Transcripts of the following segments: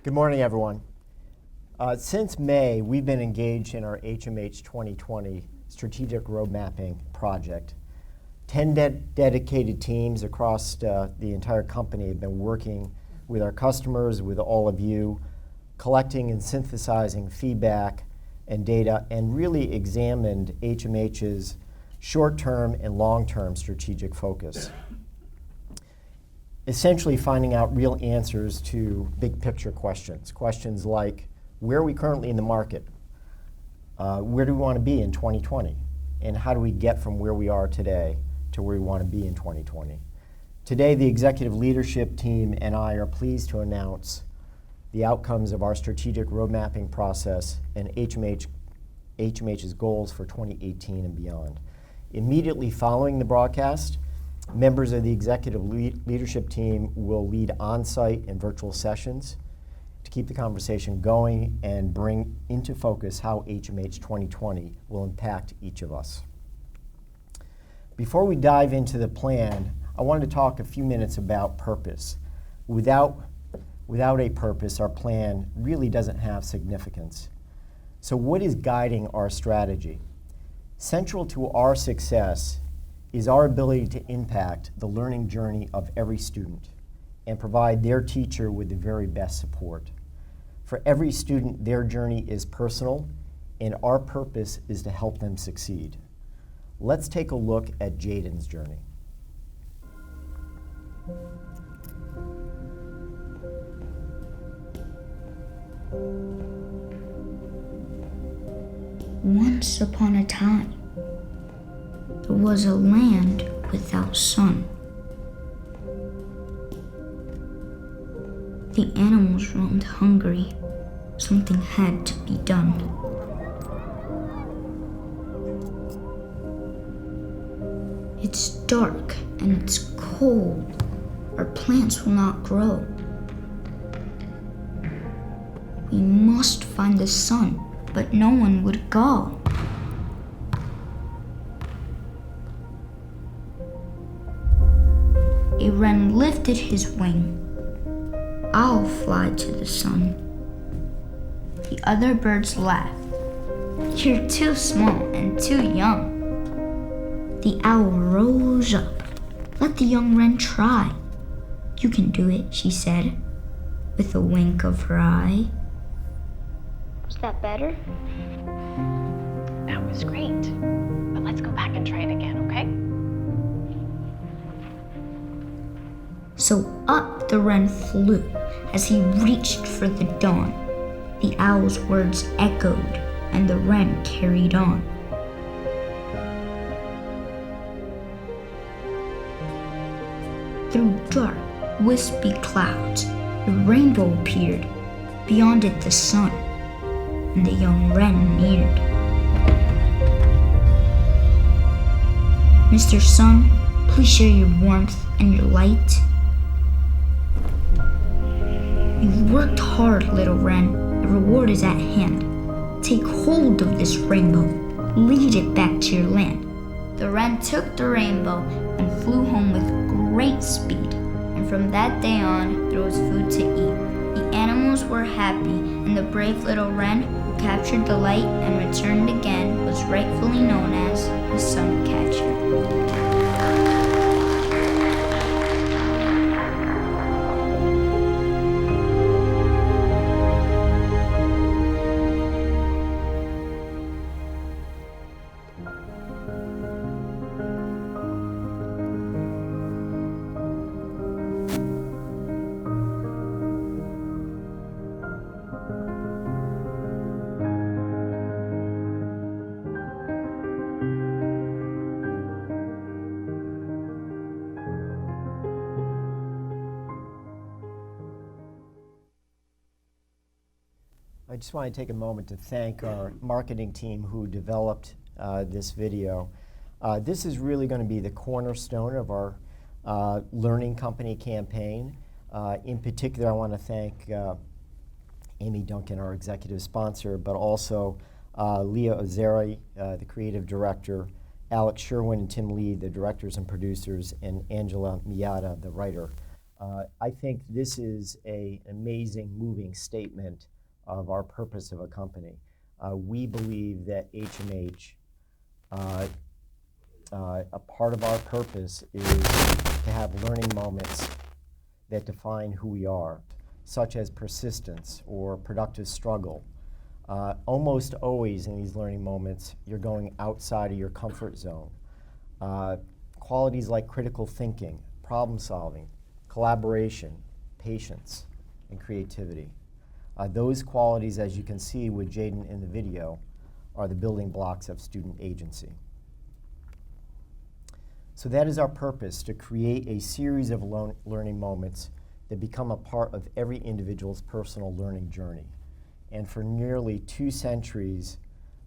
Good morning, everyone. Since May, we've been engaged in our HMH 2020 strategic road mapping project. 10 dedicated teams across the entire company have been working with our customers, with all of you, collecting and synthesizing feedback and data, and really examined HMH's short-term and long-term strategic focus. Essentially finding out real answers to big picture questions. Questions like, where are we currently in the market? Where do we want to be in 2020? And how do we get from where we are today to where we want to be in 2020? Today, the executive leadership team and I are pleased to announce the outcomes of our strategic road mapping process and HMH's goals for 2018 and beyond. Immediately following the broadcast, members of the executive leadership team will lead on-site and virtual sessions to keep the conversation going and bring into focus how HMH 2020 will impact each of us. Before we dive into the plan, I wanted to talk a few minutes about purpose. Without a purpose, our plan really doesn't have significance. So what is guiding our strategy? Central to our success is our ability to impact the learning journey of every student and provide their teacher with the very best support. For every student, their journey is personal, and our purpose is to help them succeed. Let's take a look at Jaden's journey. Once upon a time, there was a land without sun. The animals roamed hungry. Something had to be done. It's dark and it's cold. Our plants will not grow. We must find the sun, but no one would go. A wren lifted his wing. I'll fly to the sun. The other birds laughed. You're too small and too young. The owl rose up. Let the young wren try. You can do it, she said, with a wink of her eye. Was that better? That was great. But let's go back and try it again, okay? So up the wren flew as he reached for the dawn. The owl's words echoed, and the wren carried on. Through dark, wispy clouds, a rainbow appeared. Beyond it, the sun, and the young wren neared. Mr. Sun, please share your warmth and your light. You've worked hard, little wren. A reward is at hand. Take hold of this rainbow. Lead it back to your land. The wren took the rainbow and flew home with great speed. And from that day on, there was food to eat. The animals were happy, and the brave little wren who captured the light and returned again was rightfully known as the sun catcher. I just want to take a moment to thank our marketing team who developed this video. This is really going to be the cornerstone of our Learning Company campaign. In particular, I want to thank Amy Duncan, our executive sponsor, but also Leah Ozeri, the creative director, Alex Sherwin and Tim Lee, the directors and producers, and Angela Miata, the writer. I think this is an amazing, moving statement of our purpose of a company. We believe that HMH, a part of our purpose is to have learning moments that define who we are, such as persistence or productive struggle. Almost always in these learning moments, you're going outside of your comfort zone. Qualities like critical thinking, problem solving, collaboration, patience, and creativity. Those qualities, as you can see with Jaden in the video, are the building blocks of student agency. So that is our purpose, to create a series of learning moments that become a part of every individual's personal learning journey. And for nearly 2 centuries,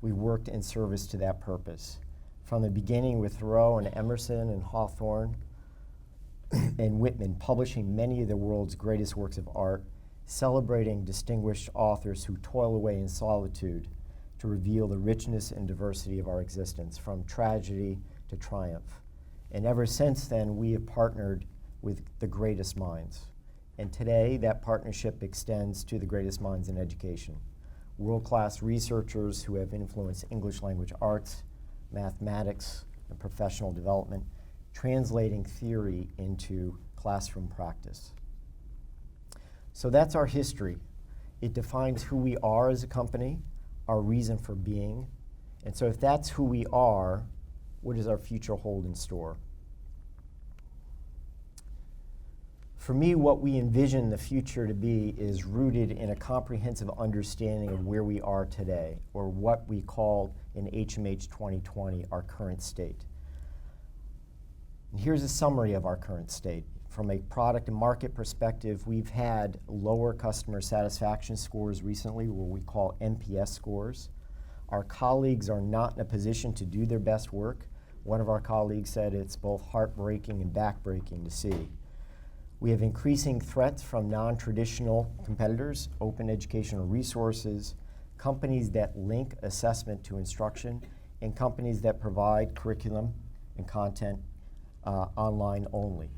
we worked in service to that purpose. From the beginning with Thoreau and Emerson and Hawthorne and Whitman, publishing many of the world's greatest works of art, celebrating distinguished authors who toil away in solitude to reveal the richness and diversity of our existence, from tragedy to triumph. And ever since then, we have partnered with the greatest minds. And today, that partnership extends to the greatest minds in education. World-class researchers who have influenced English language arts, mathematics, and professional development, translating theory into classroom practice. So that's our history. It defines who we are as a company, our reason for being. And so if that's who we are, what does our future hold in store? For me, what we envision the future to be is rooted in a comprehensive understanding of where we are today, or what we call in HMH 2020 our current state. And here's a summary of our current state. From a product and market perspective, we've had lower customer satisfaction scores recently, what we call NPS scores. Our colleagues are not in a position to do their best work. One of our colleagues said it's both heartbreaking and backbreaking to see. We have increasing threats from non-traditional competitors, open educational resources, companies that link assessment to instruction, and companies that provide curriculum and content online only.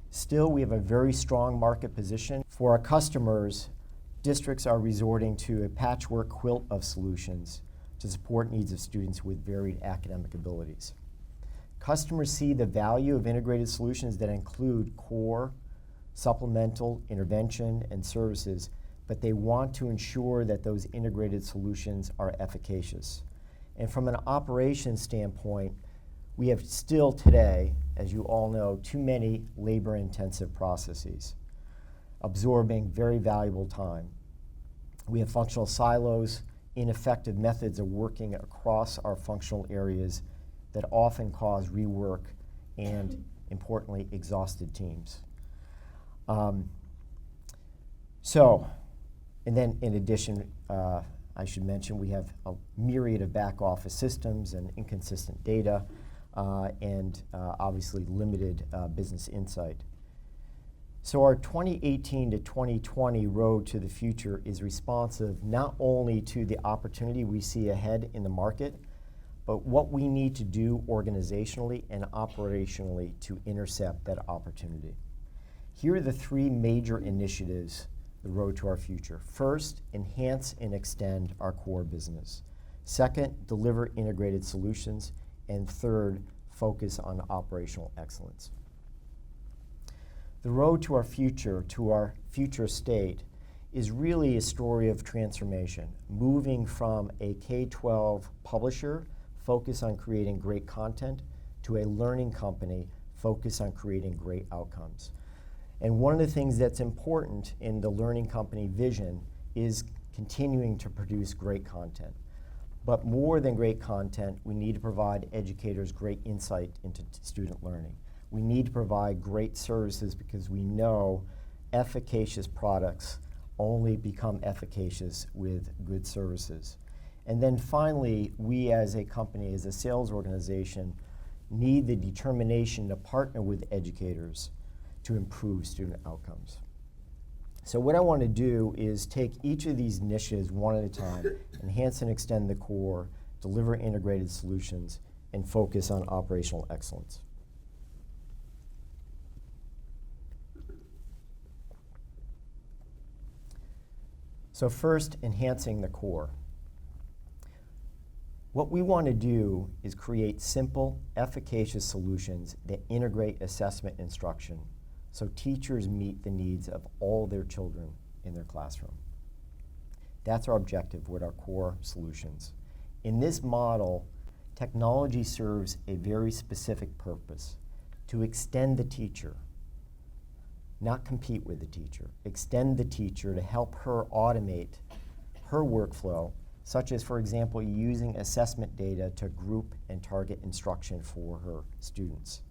Still, we have a very strong market position. For our customers, districts are resorting to a patchwork quilt of solutions to support needs of students with varied academic abilities. Customers see the value of integrated solutions that include core, supplemental, intervention, and services, but they want to ensure that those integrated solutions are efficacious. And from an operations standpoint, we have still today, as you all know, too many labor-intensive processes, absorbing very valuable time. We have functional silos, ineffective methods of working across our functional areas that often cause rework and, importantly, exhausted teams. And then in addition, I should mention we have a myriad of back office systems and inconsistent data and obviously limited business insight. So our 2018 to 2020 road to the future is responsive not only to the opportunity we see ahead in the market, but what we need to do organizationally and operationally to intercept that opportunity. Here are the 3 major initiatives, the road to our future. First, enhance and extend our core business. Second, deliver integrated solutions. And third, focus on operational excellence. The road to our future state, is really a story of transformation, moving from a K-12 publisher focused on creating great content to a learning company focused on creating great outcomes. And one of the things that's important in the learning company vision is continuing to produce great content. But more than great content, we need to provide educators great insight into student learning. We need to provide great services because we know efficacious products only become efficacious with good services. And then finally, we as a company, as a sales organization, need the determination to partner with educators to improve student outcomes. So what I want to do is take each of these initiatives one at a time, enhance and extend the core, deliver integrated solutions, and focus on operational excellence. So first, enhancing the core. What we want to do is create simple, efficacious solutions that integrate assessment instruction so teachers meet the needs of all their children in their classroom. That's our objective with our core solutions. In this model, technology serves a very specific purpose: to extend the teacher, not compete with the teacher. Extend the teacher to help her automate her workflow, such as, for example, using assessment data to group and target instruction for her students.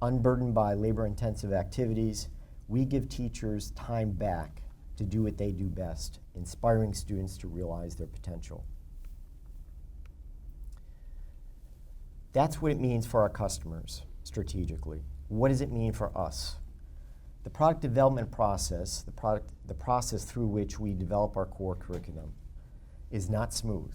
Unburdened by labor-intensive activities, we give teachers time back to do what they do best, inspiring students to realize their potential. That's what it means for our customers strategically. What does it mean for us? The product development process, the process through which we develop our core curriculum, is not smooth.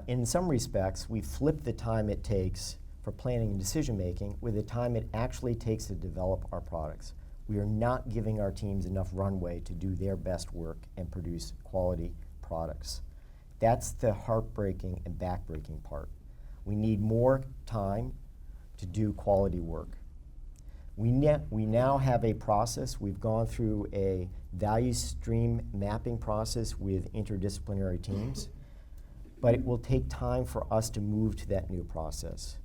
In some respects, we flip the time it takes for planning and decision making with the time it actually takes to develop our products. We are not giving our teams enough runway to do their best work and produce quality products. That's the heartbreaking and backbreaking part. We need more time to do quality work. We now have a process. We've gone through a value stream mapping process with interdisciplinary teams, but it will take time for us to move to that new process.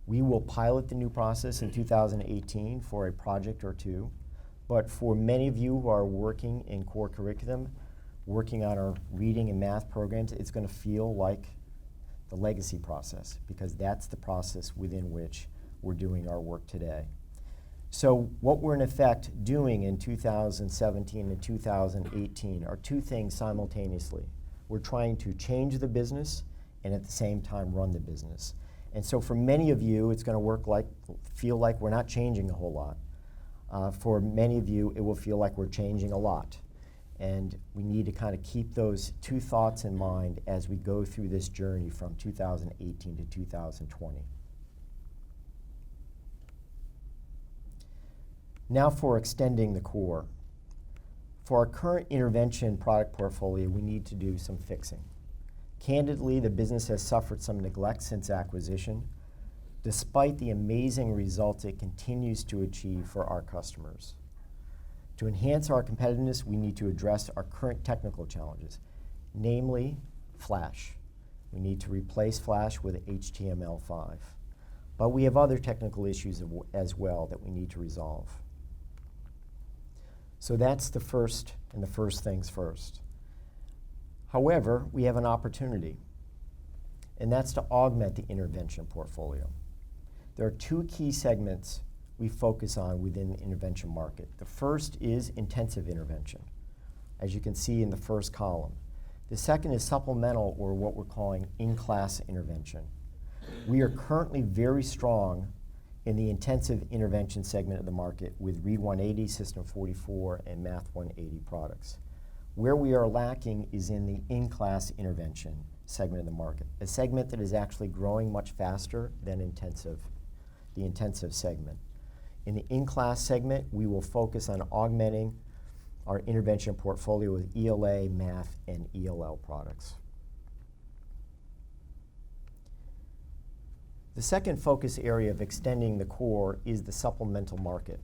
We will pilot the new process in 2018 for a project or two, but for many of you who are working in core curriculum, working on our reading and math programs, it's going to feel like the legacy process, because that's the process within which we're doing our work today. So what we're in effect doing in 2017 and 2018 are two things simultaneously. We're trying to change the business and at the same time run the business. And so for many of you, it's going to feel like we're not changing a whole lot. For many of you, it will feel like we're changing a lot. And we need to kind of keep those two thoughts in mind as we go through this journey from 2018 to 2020. Now for extending the core. For our current intervention product portfolio, we need to do some fixing. Candidly, the business has suffered some neglect since acquisition, despite the amazing results it continues to achieve for our customers. To enhance our competitiveness, we need to address our current technical challenges, namely Flash. We need to replace Flash with HTML5. But we have other technical issues as well that we need to resolve. So that's the first things first. However, we have an opportunity, and that's to augment the intervention portfolio. There are two key segments we focus on within the intervention market. The first is intensive intervention, as you can see in the first column. The second is supplemental, or what we're calling in-class intervention. We are currently very strong in the intensive intervention segment of the market with Read 180, System 44, and Math 180 products. Where we are lacking is in the in-class intervention segment of the market, a segment that is actually growing much faster than the intensive segment. In the in-class segment, we will focus on augmenting our intervention portfolio with ELA, math, and ELL products. The second focus area of extending the core is the supplemental market.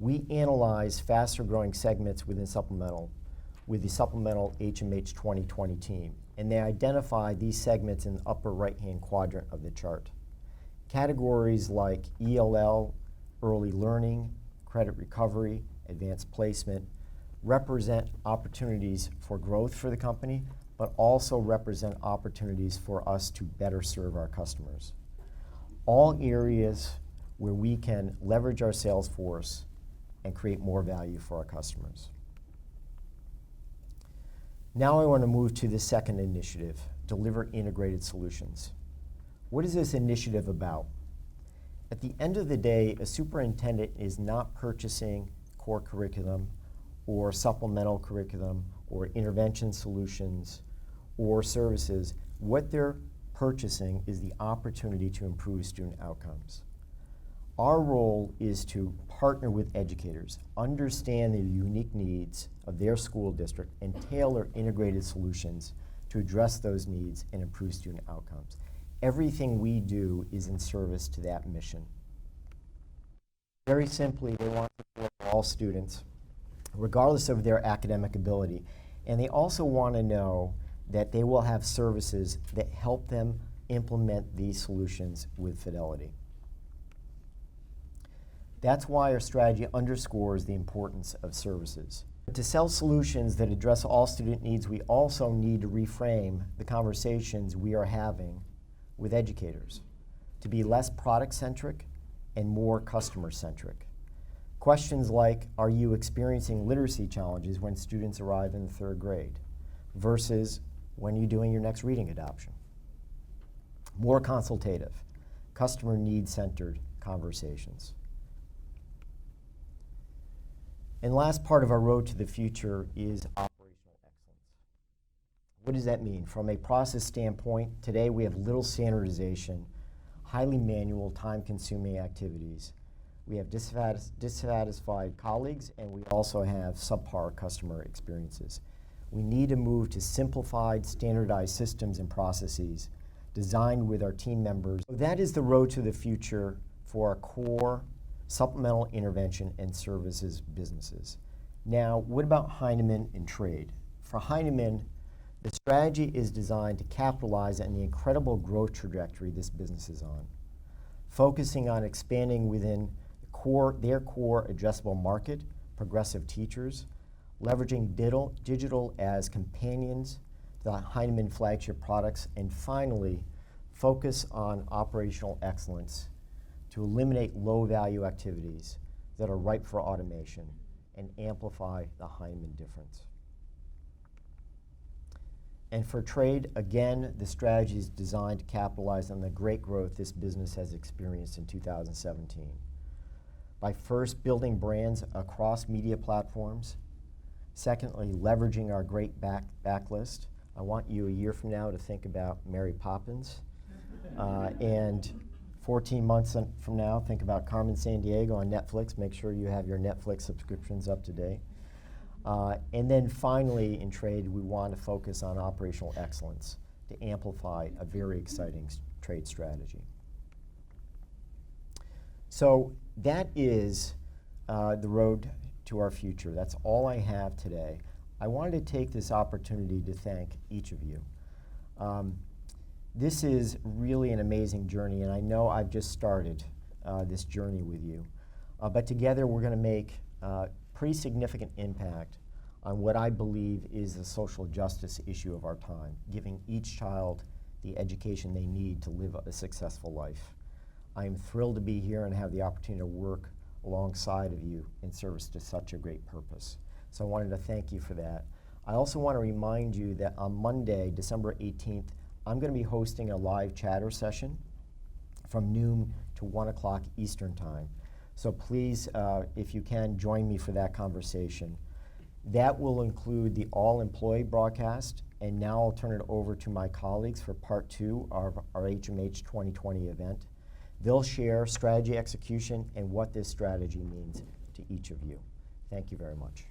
We analyze faster growing segments within supplemental with the supplemental HMH 2020 team, and they identify these segments in the upper right-hand quadrant of the chart. Categories like ELL, early learning, credit recovery, advanced placement represent opportunities for growth for the company, but also represent opportunities for us to better serve our customers. All areas where we can leverage our sales force and create more value for our customers. Now I want to move to the second initiative, deliver integrated solutions. What is this initiative about? At the end of the day, a superintendent is not purchasing core curriculum or supplemental curriculum or intervention solutions or services. What they're purchasing is the opportunity to improve student outcomes. Our role is to partner with educators, understand the unique needs of their school district, and tailor integrated solutions to address those needs and improve student outcomes. Everything we do is in service to that mission. Very simply, they want support for all students, regardless of their academic ability. And they also want to know that they will have services that help them implement these solutions with fidelity. That's why our strategy underscores the importance of services. To sell solutions that address all student needs, we also need to reframe the conversations we are having with educators to be less product-centric and more customer-centric. Questions like, are you experiencing literacy challenges when students arrive in the 3rd grade? Versus, when are you doing your next reading adoption? More consultative, customer need-centered conversations. And last part of our road to the future is operational excellence. What does that mean? From a process standpoint, today we have little standardization, highly manual, time-consuming activities. We have dissatisfied colleagues, and we also have subpar customer experiences. We need to move to simplified, standardized systems and processes designed with our team members. That is the road to the future for our core supplemental intervention and services businesses. Now, what about Heinemann and trade? For Heinemann, the strategy is designed to capitalize on the incredible growth trajectory this business is on, focusing on expanding within their core addressable market, progressive teachers, leveraging digital as companions to the Heinemann flagship products, and finally, focus on operational excellence to eliminate low-value activities that are ripe for automation and amplify the Heinemann difference. And for trade, again, the strategy is designed to capitalize on the great growth this business has experienced in 2017. By first building brands across media platforms, secondly, leveraging our great backlist. I want you a year from now to think about Mary Poppins, and 14 months from now, think about Carmen Sandiego on Netflix. Make sure you have your Netflix subscriptions up to date. And then finally, in trade, we want to focus on operational excellence to amplify a very exciting trade strategy. So that is the road to our future. That's all I have today. I wanted to take this opportunity to thank each of you. This is really an amazing journey, and I know I've just started this journey with you. But together we're going to make pretty significant impact on what I believe is the social justice issue of our time, giving each child the education they need to live a successful life. I am thrilled to be here and have the opportunity to work alongside of you in service to such a great purpose. So I wanted to thank you for that. I also want to remind you that on Monday, December 18th, I'm going to be hosting a live chatter session from noon to 1 o'clock Eastern Time. So please, if you can, join me for that conversation. That will include the all-employee broadcast, and now I'll turn it over to my colleagues for part 2 of our HMH 2020 event. They'll share strategy execution and what this strategy means to each of you. Thank you very much.